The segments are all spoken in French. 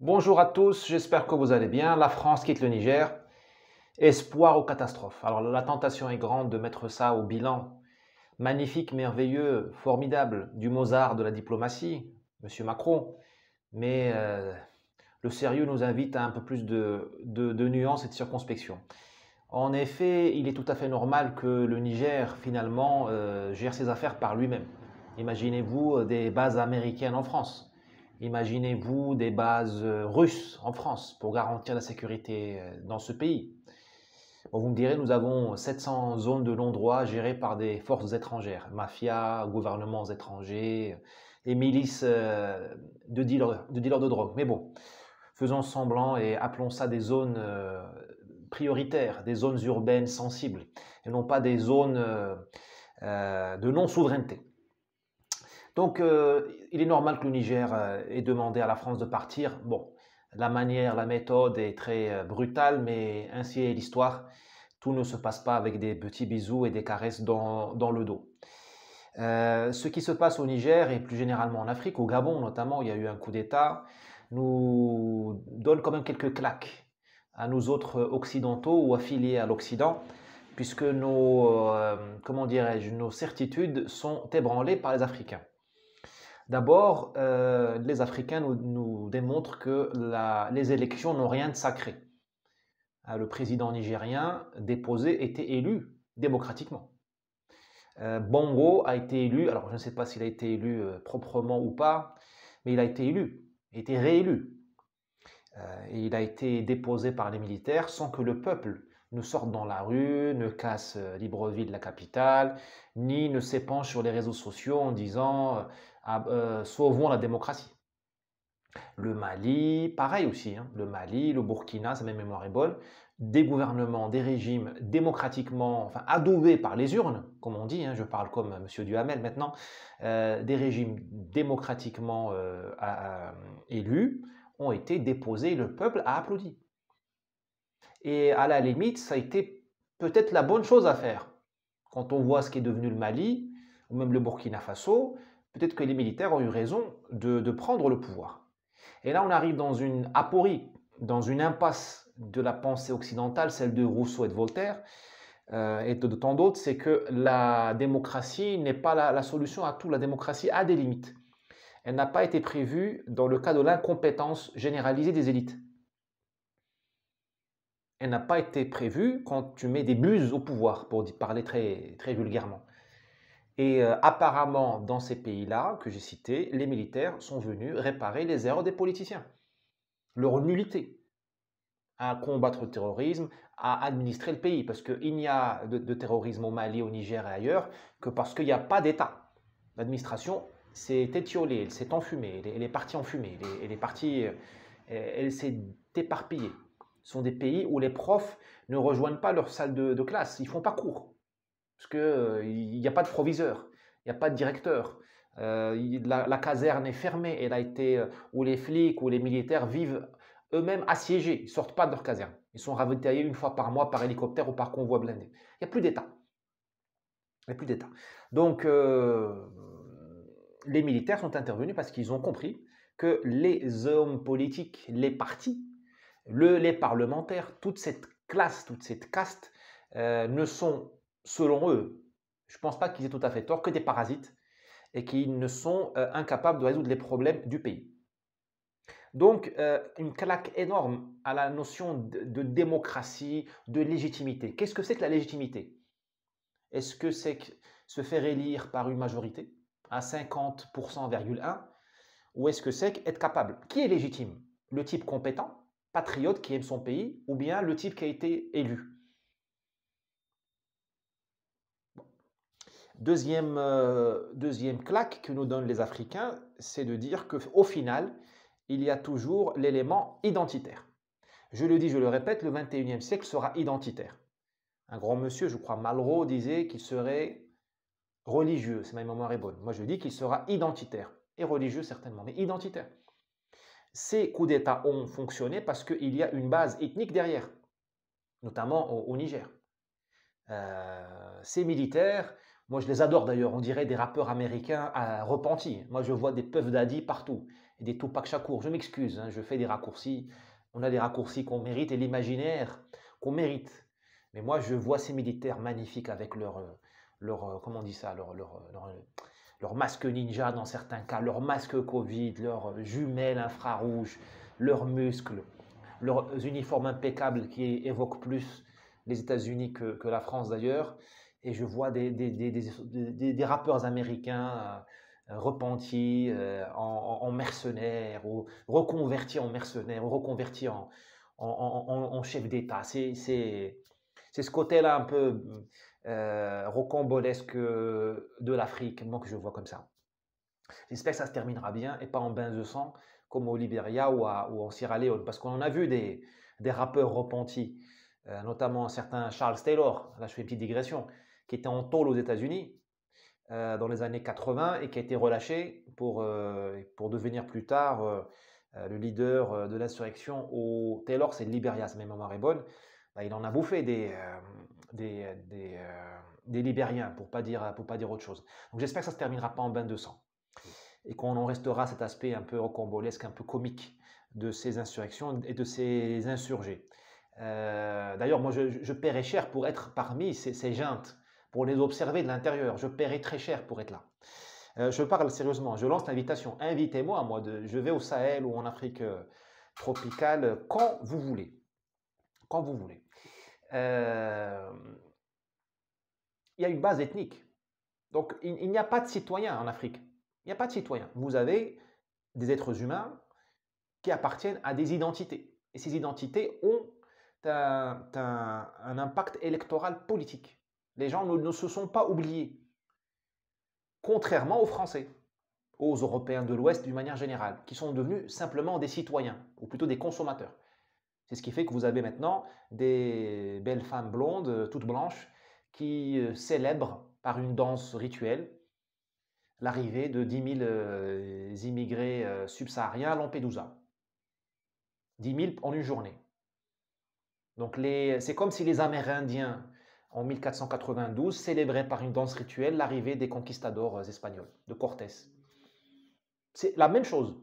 Bonjour à tous, j'espère que vous allez bien. La France quitte le Niger. Espoir ou catastrophe. Alors la tentation est grande de mettre ça au bilan. Magnifique, merveilleux, formidable, du Mozart de la diplomatie, Monsieur Macron. Mais le sérieux nous invite à un peu plus de nuances et de circonspection. En effet, il est tout à fait normal que le Niger, finalement, gère ses affaires par lui-même. Imaginez-vous des bases américaines en France. Imaginez-vous des bases russes en France pour garantir la sécurité dans ce pays. Bon, vous me direz, nous avons 700 zones de non-droit gérées par des forces étrangères, mafia, gouvernements étrangers et milices de dealers de drogue. Mais bon, faisons semblant et appelons ça des zones prioritaires, des zones urbaines sensibles, et non pas des zones de non-souveraineté. Donc, il est normal que le Niger ait demandé à la France de partir. Bon, la manière, la méthode est très brutale, mais ainsi est l'histoire. Tout ne se passe pas avec des petits bisous et des caresses dans le dos. Ce qui se passe au Niger et plus généralement en Afrique, au Gabon notamment, il y a eu un coup d'État, nous donne quand même quelques claques à nous autres occidentaux ou affiliés à l'Occident, puisque comment dirais-je, nos certitudes sont ébranlées par les Africains. D'abord, les Africains nous démontrent que les élections n'ont rien de sacré. Le président nigérien déposé était élu démocratiquement. Bongo a été élu, alors je ne sais pas s'il a été élu proprement ou pas, mais il a été élu, il a été réélu. Et il a été déposé par les militaires sans que le peuple ne sorte dans la rue, ne casse Libreville, la capitale, ni ne s'épanche sur les réseaux sociaux en disant sauvons la démocratie. Le Mali, pareil aussi, hein, le Mali, le Burkina, sa même mémoire est bonne, des gouvernements, des régimes démocratiquement, enfin adoubés par les urnes, comme on dit, hein, je parle comme M. Duhamel maintenant, des régimes démocratiquement élus ont été déposés, le peuple a applaudi. Et à la limite, ça a été peut-être la bonne chose à faire. Quand on voit ce qui est devenu le Mali, ou même le Burkina Faso, peut-être que les militaires ont eu raison de prendre le pouvoir. Et là, on arrive dans une aporie, dans une impasse de la pensée occidentale, celle de Rousseau et de Voltaire, et de tant d'autres, c'est que la démocratie n'est pas la solution à tout. La démocratie a des limites. Elle n'a pas été prévue dans le cas de l'incompétence généralisée des élites. Elle n'a pas été prévue quand tu mets des buses au pouvoir, pour parler très, très vulgairement. Et apparemment, dans ces pays-là que j'ai cités, les militaires sont venus réparer les erreurs des politiciens, leur nullité à combattre le terrorisme, à administrer le pays. Parce qu'il n'y a de terrorisme au Mali, au Niger et ailleurs que parce qu'il n'y a pas d'État. L'administration s'est étiolée, elle s'est enfumée, elle est partie en fumée, elle est partie, elle s'est éparpillée. Ce sont des pays où les profs ne rejoignent pas leur salle de classe, ils ne font pas cours. Parce qu'il n'y a pas de proviseur, il n'y a pas de directeur. La caserne est fermée, elle a été, où les flics ou les militaires vivent eux-mêmes assiégés, ils ne sortent pas de leur caserne. Ils sont ravitaillés une fois par mois par hélicoptère ou par convoi blindé. Il n'y a plus d'État. Il n'y a plus d'État. Donc, les militaires sont intervenus parce qu'ils ont compris que les hommes politiques, les partis, les parlementaires, toute cette classe, toute cette caste, ne sont, selon eux, je ne pense pas qu'ils aient tout à fait tort, que des parasites et qu'ils ne sont incapables de résoudre les problèmes du pays. Donc, une claque énorme à la notion de démocratie, de légitimité. Qu'est-ce que c'est que la légitimité? Est-ce que c'est se faire élire par une majorité à 50,1% ou est-ce que c'est être capable? Qui est légitime? Le type compétent, patriote qui aime son pays, ou bien le type qui a été élu? Deuxième claque que nous donnent les Africains, c'est de dire qu'au final, il y a toujours l'élément identitaire. Je le dis, je le répète, le 21e siècle sera identitaire. Un grand monsieur, je crois Malraux, disait qu'il serait religieux, c'est ma mémoire est bonne. Moi je dis qu'il sera identitaire, et religieux certainement, mais identitaire. Ces coups d'État ont fonctionné parce qu'il y a une base ethnique derrière, notamment au Niger. Ces militaires, moi je les adore d'ailleurs, on dirait des rappeurs américains repentis. Moi je vois des Puff Daddy partout. et des Tupac Shakur. Je m'excuse, hein, je fais des raccourcis. On a des raccourcis qu'on mérite et l'imaginaire qu'on mérite. Mais moi, je vois ces militaires magnifiques avec comment on dit ça, leur masque ninja dans certains cas, leur masque Covid, leurs jumelles infrarouges, leurs muscles, leurs uniformes impeccables qui évoquent plus les États-Unis que la France d'ailleurs. Et je vois des rappeurs américains repentis en mercenaires, ou reconvertis en mercenaires, ou reconvertis en chefs d'État. C'est ce côté-là un peu rocambolesque de l'Afrique, moi que je vois comme ça. J'espère que ça se terminera bien et pas en bain de sang comme au Libéria ou en Sierra Leone, parce qu'on a vu des rappeurs repentis, notamment un certain Charles Taylor, là je fais une petite digression, qui était en tôle aux États-Unis dans les années 80 et qui a été relâché pour devenir plus tard le leader de l'insurrection au Taylor, c'est le Libéria, si ma mémoire est bonne. Bah, il en a bouffé des Libériens, pour pas dire autre chose. Donc j'espère que ça ne se terminera pas en bain de sang et qu'on en restera cet aspect un peu rocambolesque, un peu comique de ces insurrections et de ces insurgés. D'ailleurs, moi, je paierais cher pour être parmi ces juntes, pour les observer de l'intérieur. Je paierais très cher pour être là. Je parle sérieusement, je lance l'invitation. Invitez-moi, je vais au Sahel ou en Afrique tropicale quand vous voulez. Quand vous voulez. Il y a une base ethnique. Donc, il n'y a pas de citoyens en Afrique. Il n'y a pas de citoyens. Vous avez des êtres humains qui appartiennent à des identités. Et ces identités ont un impact électoral politique. Les gens ne se sont pas oubliés. Contrairement aux Français, aux Européens de l'Ouest d'une manière générale, qui sont devenus simplement des citoyens, ou plutôt des consommateurs. C'est ce qui fait que vous avez maintenant des belles femmes blondes, toutes blanches, qui célèbrent par une danse rituelle l'arrivée de 10 000 immigrés subsahariens à Lampedusa. 10 000 en une journée. Donc c'est comme si les Amérindiens, en 1492, célébraient par une danse rituelle l'arrivée des conquistadors espagnols, de Cortés. C'est la même chose,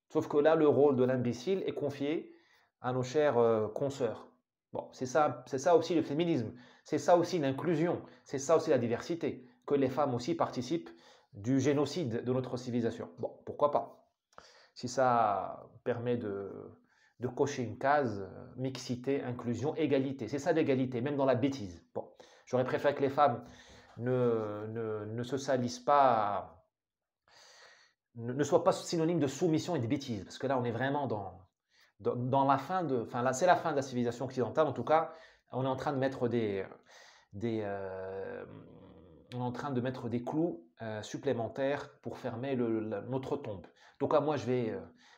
sauf que là, le rôle de l'imbécile est confié à nos chères consoeurs. Bon, c'est ça aussi le féminisme, c'est ça aussi l'inclusion, c'est ça aussi la diversité, que les femmes aussi participent du génocide de notre civilisation. Bon, pourquoi pas? Si ça permet de cocher une case, mixité, inclusion, égalité. C'est ça l'égalité, même dans la bêtise. Bon, j'aurais préféré que les femmes ne se salissent pas, ne soient pas synonymes de soumission et de bêtise, parce que là, on est vraiment dans la fin de, enfin là, c'est la fin de la civilisation occidentale. En tout cas, on est en train de mettre on est en train de mettre des clous supplémentaires pour fermer notre tombe. En tout cas, moi,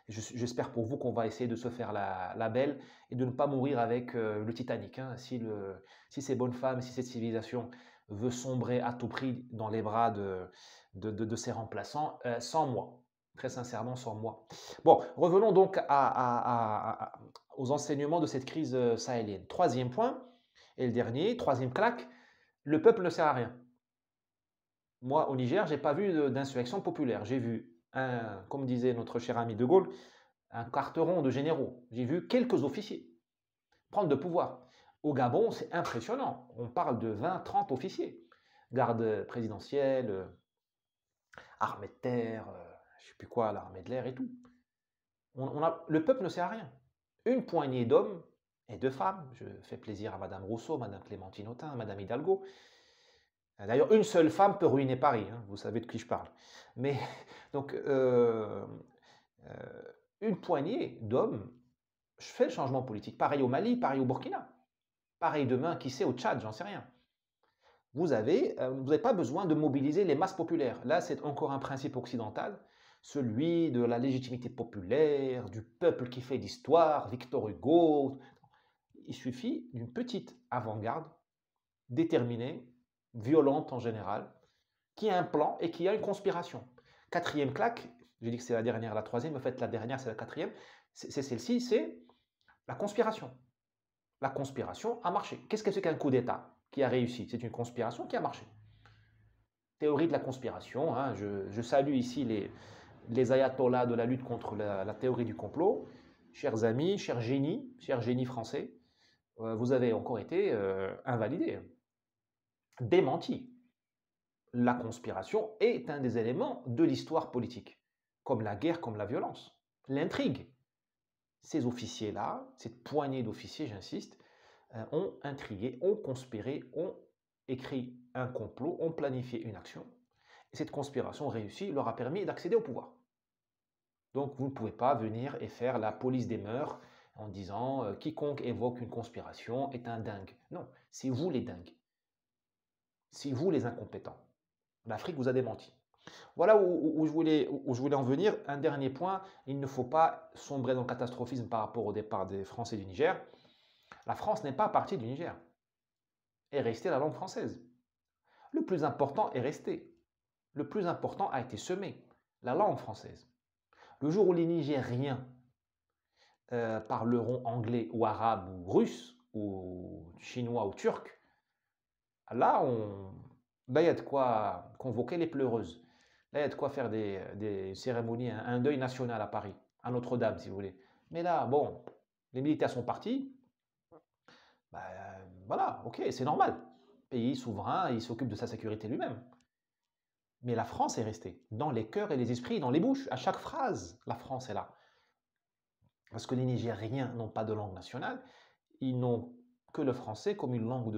j'espère pour vous qu'on va essayer de se faire la belle et de ne pas mourir avec le Titanic. Hein. Si ces bonnes femmes, si cette civilisation veut sombrer à tout prix dans les bras de ses remplaçants, sans moi. Très sincèrement, sans moi. Bon, revenons donc aux enseignements de cette crise sahélienne. Troisième point, et le dernier, troisième claque, le peuple ne sert à rien. Moi, au Niger, je n'ai pas vu d'insurrection populaire. J'ai vu, comme disait notre cher ami De Gaulle, un carteron de généraux. J'ai vu quelques officiers prendre de pouvoir. Au Gabon, c'est impressionnant. On parle de 20, 30 officiers. Garde présidentielle, armée de terre, je ne sais plus quoi, l'armée de l'air et tout. Le peuple ne sert à rien. Une poignée d'hommes et de femmes, je fais plaisir à Madame Rousseau, Madame Clémentine Autain, Madame Hidalgo. D'ailleurs, une seule femme peut ruiner Paris, hein, vous savez de qui je parle. Mais donc, une poignée d'hommes, je fais le changement politique. Pareil au Mali, pareil au Burkina. Pareil demain, qui sait, au Tchad, j'en sais rien. Vous n'avez pas besoin de mobiliser les masses populaires. Là, c'est encore un principe occidental, celui de la légitimité populaire, du peuple qui fait l'histoire, Victor Hugo. Il suffit d'une petite avant-garde, déterminée, violente en général, qui a un plan et qui a une conspiration. Quatrième claque, j'ai dit que c'est la dernière, la troisième, en fait la dernière c'est la quatrième, c'est celle-ci, c'est la conspiration. La conspiration a marché. Qu'est-ce que c'est qu'un coup d'État qui a réussi? C'est une conspiration qui a marché. Théorie de la conspiration, hein, je salue ici les ayatollahs de la lutte contre la théorie du complot, chers amis, chers génies français, vous avez encore été invalidés, démentis. La conspiration est un des éléments de l'histoire politique, comme la guerre, comme la violence, l'intrigue. Ces officiers-là, cette poignée d'officiers, j'insiste, ont intrigué, ont conspiré, ont écrit un complot, ont planifié une action. Et cette conspiration réussie leur a permis d'accéder au pouvoir. Donc vous ne pouvez pas venir et faire la police des mœurs en disant quiconque évoque une conspiration est un dingue. Non, c'est vous les dingues. C'est vous les incompétents. L'Afrique vous a démenti. Voilà où je voulais en venir. Un dernier point, il ne faut pas sombrer dans le catastrophisme par rapport au départ des Français du Niger. La France n'est pas partie du Niger. Est restée la langue française. Le plus important est resté. Le plus important a été semé, la langue française. Le jour où les Nigériens parleront anglais ou arabe ou russe ou chinois ou turc, là, il y a de quoi convoquer les pleureuses. Là, il y a de quoi faire des cérémonies, un deuil national à Paris, à Notre-Dame, si vous voulez. Mais là, bon, les militaires sont partis. Ben, voilà, ok, c'est normal. Pays souverain, il s'occupe de sa sécurité lui-même. Mais la France est restée, dans les cœurs et les esprits, dans les bouches. À chaque phrase, la France est là. Parce que les Nigériens n'ont pas de langue nationale, ils n'ont que le français comme une langue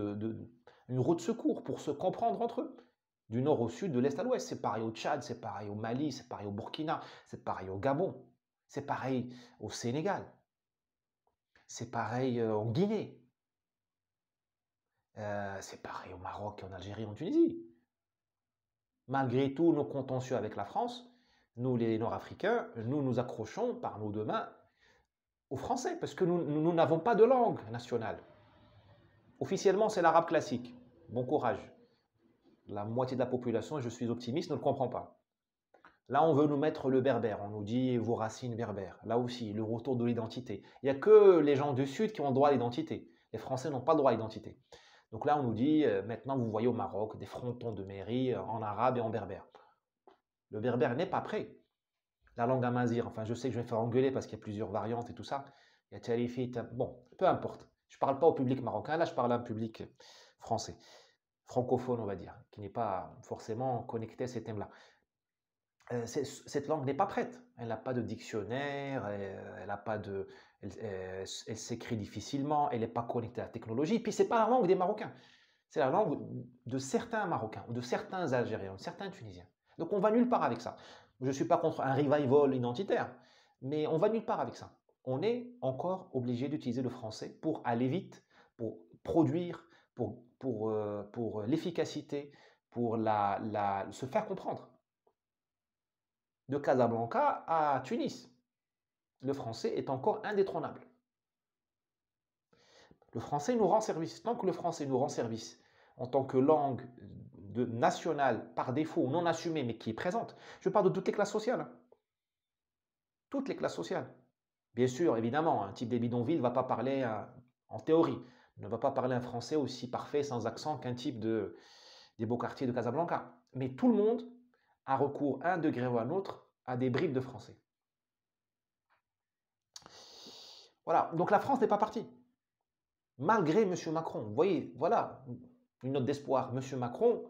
une roue de secours pour se comprendre entre eux. Du nord au sud, de l'est à l'ouest. C'est pareil au Tchad, c'est pareil au Mali, c'est pareil au Burkina, c'est pareil au Gabon, c'est pareil au Sénégal, c'est pareil en Guinée, c'est pareil au Maroc, en Algérie, en Tunisie. Malgré tous nos contentieux avec la France, nous les Nord-Africains, nous nous accrochons par nos deux mains aux Français, parce que nous n'avons pas de langue nationale. Officiellement, c'est l'arabe classique. Bon courage. La moitié de la population, je suis optimiste, ne le comprend pas. Là, on veut nous mettre le berbère. On nous dit vos racines berbères. Là aussi, le retour de l'identité. Il n'y a que les gens du Sud qui ont droit à l'identité. Les Français n'ont pas droit à l'identité. Donc là, on nous dit, maintenant, vous voyez au Maroc des frontons de mairie en arabe et en berbère. Le berbère n'est pas prêt. La langue amazigh, enfin, je sais que je vais me faire engueuler parce qu'il y a plusieurs variantes et tout ça. Il y a Tarifi, bon, peu importe. Je ne parle pas au public marocain, là, je parle à un public français, francophone, on va dire, qui n'est pas forcément connecté à ces thèmes-là. Cette langue n'est pas prête. Elle n'a pas de dictionnaire, elle s'écrit difficilement, elle n'est pas connectée à la technologie. Puis c'est pas la langue des Marocains, c'est la langue de certains Marocains ou de certains Algériens, de certains Tunisiens. Donc on va nulle part avec ça. Je ne suis pas contre un revival identitaire, mais on va nulle part avec ça. On est encore obligé d'utiliser le français pour aller vite, pour produire, pour l'efficacité, pour se faire comprendre. De Casablanca à Tunis, le français est encore indétrônable. Le français nous rend service. Tant que le français nous rend service en tant que langue nationale par défaut, non assumée, mais qui est présente, je parle de toutes les classes sociales. Toutes les classes sociales. Bien sûr, évidemment, un type des bidonvilles ne va pas parler, en théorie, ne va pas parler un français aussi parfait, sans accent, qu'un type des beaux quartiers de Casablanca. Mais tout le monde a recours à un degré ou à un autre à des bribes de français. Voilà, donc la France n'est pas partie. Malgré M. Macron, vous voyez, voilà, une note d'espoir. M. Macron,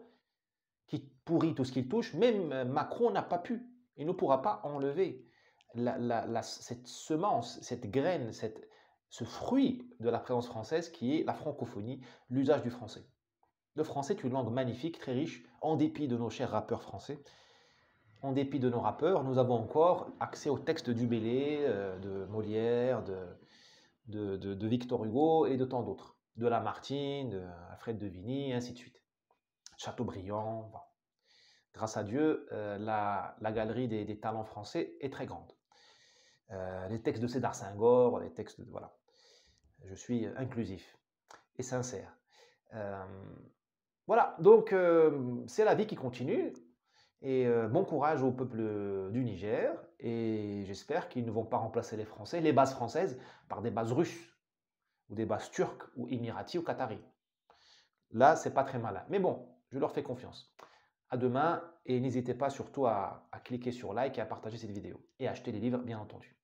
qui pourrit tout ce qu'il touche, même Macron n'a pas pu. Il ne pourra pas enlever cette semence, cette graine, ce fruit de la présence française qui est la francophonie, l'usage du français. Le français est une langue magnifique, très riche, en dépit de nos chers rappeurs français. En dépit de nos rappeurs, nous avons encore accès aux textes du Bellay, de Molière, de Victor Hugo et de tant d'autres. De Lamartine, de Alfred de Vigny, et ainsi de suite. Chateaubriand. Bon. Grâce à Dieu, la galerie des talents français est très grande. Les textes de Cédar Senghor, les textes de... Voilà. Je suis inclusif et sincère. Voilà, donc c'est la vie qui continue. Et bon courage au peuple du Niger. Et j'espère qu'ils ne vont pas remplacer les Français, les bases françaises, par des bases russes, ou des bases turques, ou émiratis, ou qataris. Là, c'est pas très malin. Mais bon, je leur fais confiance. À demain et n'hésitez pas surtout à cliquer sur like et à partager cette vidéo et à acheter les livres bien entendu.